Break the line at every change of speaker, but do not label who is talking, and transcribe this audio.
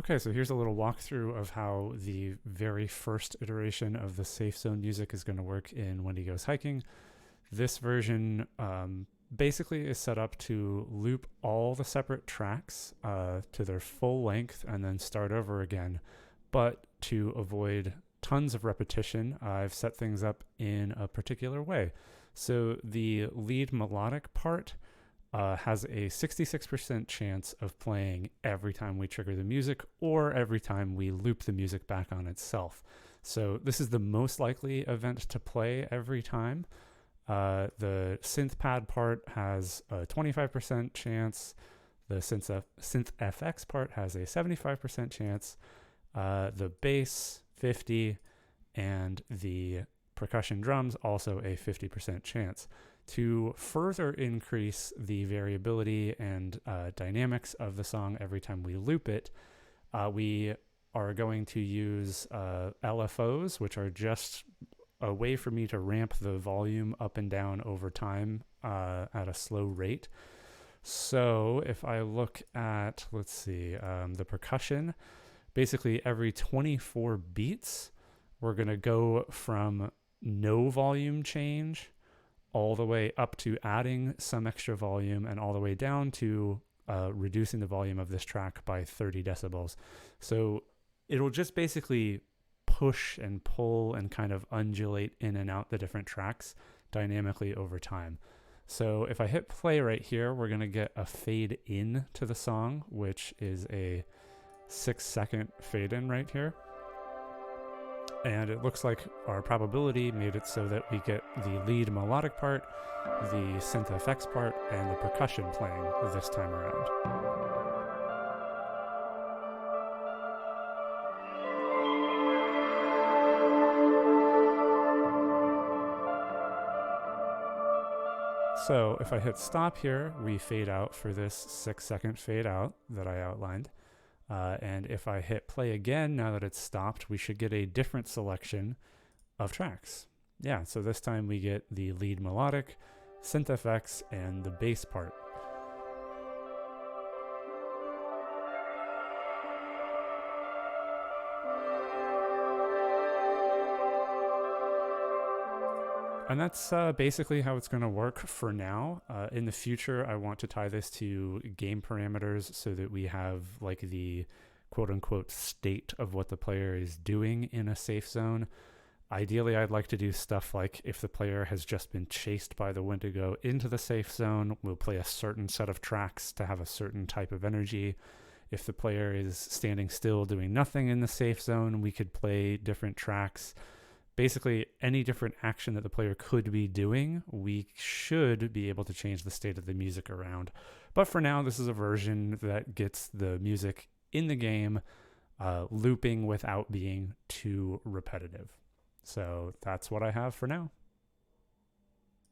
Okay, so here's a little walkthrough of how the very first iteration of the safe zone music is going to work in Wendy Goes Hiking. This version basically is set up to loop all the separate tracks to their full length and then start over again. But to avoid tons of repetition, I've set things up in a particular way. So the lead melodic part has a 66% chance of playing every time we trigger the music or every time we loop the music back on itself. So this is the most likely event to play every time. The synth pad part has a 25% chance. The synth FX part has a 75% chance. The bass, 50, and the percussion drums also a 50% chance. To further increase the variability and dynamics of the song every time we loop it, we are going to use LFOs, which are just a way for me to ramp the volume up and down over time at a slow rate. So if I look at, the percussion, basically every 24 beats, we're going to go from no volume change all the way up to adding some extra volume and all the way down to reducing the volume of this track by 30 decibels. So it'll just basically push and pull and kind of undulate in and out the different tracks dynamically over time. So if I hit play right here, we're going to get a fade in to the song, which is a 6-second fade in right here. And it looks like our probability made it so that we get the lead melodic part, the synth FX part, and the percussion playing this time around. So if I hit stop here, we fade out for this 6-second fade out that I outlined. And if I hit play again, now that it's stopped, we should get a different selection of tracks. Yeah, so this time we get the lead melodic, synth FX, and the bass part. And that's basically how it's going to work for now. In the future, I want to tie this to game parameters so that we have like the quote-unquote state of what the player is doing in a safe zone. Ideally, I'd like to do stuff like if the player has just been chased by the Wendigo into the safe zone, we'll play a certain set of tracks to have a certain type of energy. If the player is standing still doing nothing in the safe zone, we could play different tracks. Basically, any different action that the player could be doing, we should be able to change the state of the music around. But for now, this is a version that gets the music in the game looping without being too repetitive. So that's what I have for now.